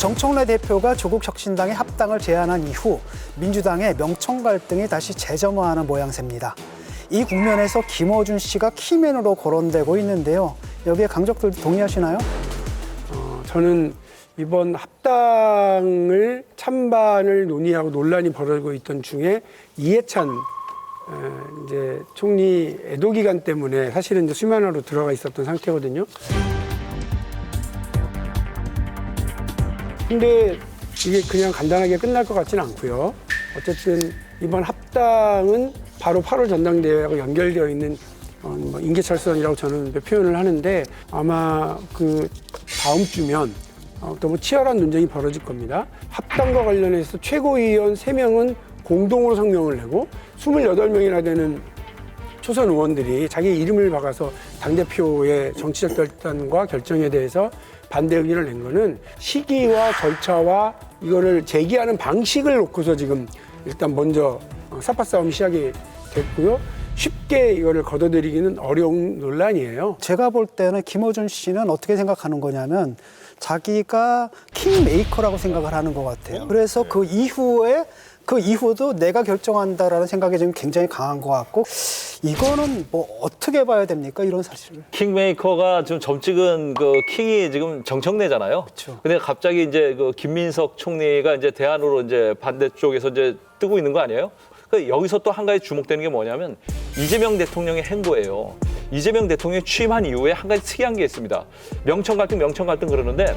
정청래 대표가 조국 혁신당의 합당을 제안한 이후 민주당의 명청 갈등이 다시 재점화하는 모양새입니다. 이 국면에서 김어준 씨가 키맨으로 거론되고 있는데요. 여기에 강적들 동의하시나요? 저는 이번 합당을 찬반을 논의하고 논란이 벌어지고 있던 중에 이해찬 이제 총리 애도 기간 때문에 사실은 이제 수면화로 들어가 있었던 상태거든요. 근데 이게 그냥 간단하게 끝날 것 같지는 않고요. 어쨌든 이번 합당은 바로 8월 전당대회하고 연결되어 있는 뭐 인계철선이라고 저는 표현을 하는데 아마 그 다음 주면 너무 치열한 논쟁이 벌어질 겁니다. 합당과 관련해서 최고위원 3명은 공동으로 성명을 내고 28명이나 되는 초선 의원들이 자기 이름을 박아서 당대표의 정치적 결단과 결정에 대해서 반대 의견을 낸 거는 시기와 절차와 이거를 제기하는 방식을 놓고서 지금 일단 먼저 사파 싸움이 시작이 됐고요. 쉽게 이거를 걷어들이기는 어려운 논란이에요. 제가 볼 때는 김어준 씨는 어떻게 생각하는 거냐면 자기가 킹메이커라고 생각을 하는 것 같아요. 그래서 그 이후도 내가 결정한다라는 생각이 지금 굉장히 강한 것 같고 이거는 뭐 어떻게 봐야 됩니까? 이런 사실을. 킹메이커가 지금 점찍은 그 킹이 지금 정청래잖아요. 그렇죠. 근데 갑자기 이제 그 김민석 총리가 이제 대안으로 이제 반대쪽에서 이제 뜨고 있는 거 아니에요? 그러니까 여기서 또 한 가지 주목되는 게 뭐냐면 이재명 대통령의 행보예요. 이재명 대통령이 취임한 이후에 한 가지 특이한 게 있습니다. 명청 갈등 그러는데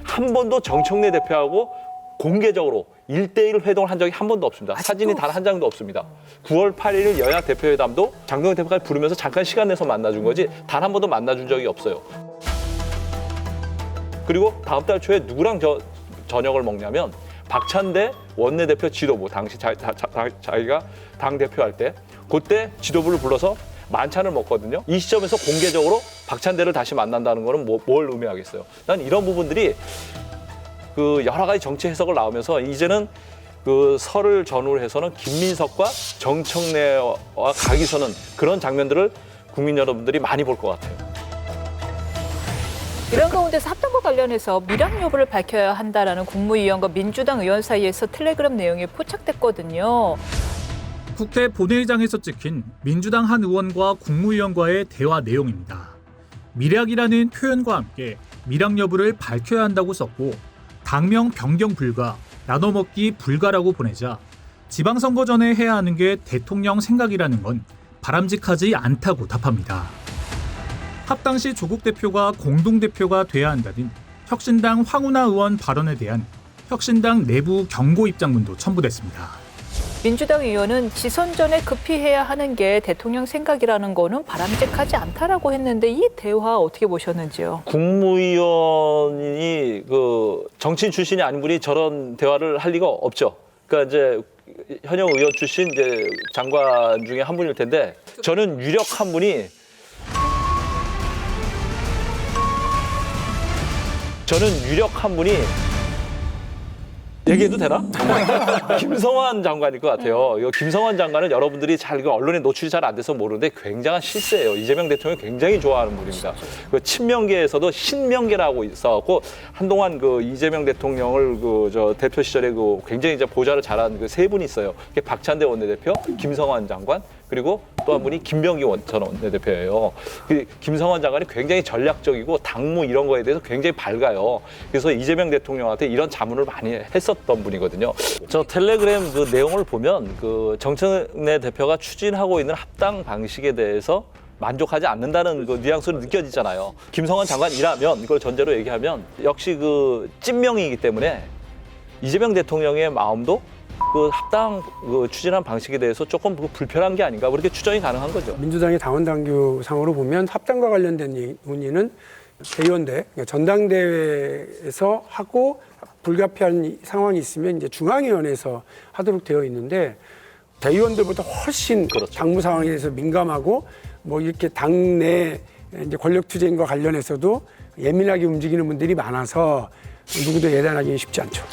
한 번도 정청래 대표하고 공개적으로 1대1 회동을 한 적이 한 번도 없습니다. 사진이 단 한 장도 없습니다. 9월 8일 여야 대표회담도 장경태 대표까지 부르면서 잠깐 시간 내서 만나준 거지 단 한 번도 만나준 적이 없어요. 그리고 다음 달 초에 누구랑 저녁을 먹냐면 박찬대 원내대표 지도부, 당시 자기가 당대표할 때 그때 지도부를 불러서 만찬을 먹거든요. 이 시점에서 공개적으로 박찬대를 다시 만난다는 거는 뭘 의미하겠어요. 난 이런 부분들이 그 여러 가지 정치 해석을 나오면서 이제는 그 설을 전후로 해서는 김민석과 정청래와 각이 서는 그런 장면들을 국민 여러분들이 많이 볼 것 같아요. 이런 가운데서 합당과 관련해서 밀항 여부를 밝혀야 한다라는 국무위원과 민주당 의원 사이에서 텔레그램 내용이 포착됐거든요. 국회 본회의장에서 찍힌 민주당 한 의원과 국무위원과의 대화 내용입니다. 밀약이라는 표현과 함께 밀항 여부를 밝혀야 한다고 썼고 당명 변경 불가, 나눠먹기 불가라고 보내자 지방선거 전에 해야 하는 게 대통령 생각이라는 건 바람직하지 않다고 답합니다. 합당 시 조국 대표가 공동대표가 돼야 한다는 혁신당 황운하 의원 발언에 대한 혁신당 내부 경고 입장문도 첨부됐습니다. 민주당 의원은 지선 전에 급히 해야 하는 게 대통령 생각이라는 거는 바람직하지 않다라고 했는데 이 대화 어떻게 보셨는지요? 국무위원이 그 정치인 출신이 아닌 분이 저런 대화를 할 리가 없죠. 그러니까 이제 현역 의원 출신 이제 장관 중에 한 분일 텐데 저는 유력 한 분이 얘기해도 되나? 김성환 장관일 것 같아요. 이 김성환 장관은 여러분들이 잘 언론에 노출이 잘 안 돼서 모르는데 굉장한 실세예요. 이재명 대통령이 굉장히 좋아하는 분입니다. 그 친명계에서도 신명계라고 있어갖고 한동안 그 이재명 대통령을 그 대표 시절에 그 굉장히 이제 보좌를 잘한 그 세 분이 있어요. 그게 박찬대 원내대표, 김성환 장관, 그리고 또 한 분이 김병기 전 원내대표예요. 그 김성환 장관이 굉장히 전략적이고 당무 이런 거에 대해서 굉장히 밝아요. 그래서 이재명 대통령한테 이런 자문을 많이 했었던 분이거든요. 저 텔레그램 그 내용을 보면 그 정청래 대표가 추진하고 있는 합당 방식에 대해서 만족하지 않는다는 그 뉘앙스로 느껴지잖아요. 김성환 장관이라면 이걸 전제로 얘기하면 역시 그 찐명이기 때문에 이재명 대통령의 마음도 그 합당 그 추진한 방식에 대해서 조금 불편한 게 아닌가 그렇게 추정이 가능한 거죠. 민주당의 당원 당규상으로 보면 합당과 관련된 문의는 대의원대, 그러니까 전당대회에서 하고 불가피한 상황이 있으면 이제 중앙위원회에서 하도록 되어 있는데 대의원들보다 훨씬 그렇죠. 당무 상황에 대해서 민감하고 뭐 이렇게 당내 이제 권력 투쟁과 관련해서도 예민하게 움직이는 분들이 많아서 누구도 예단하기 쉽지 않죠.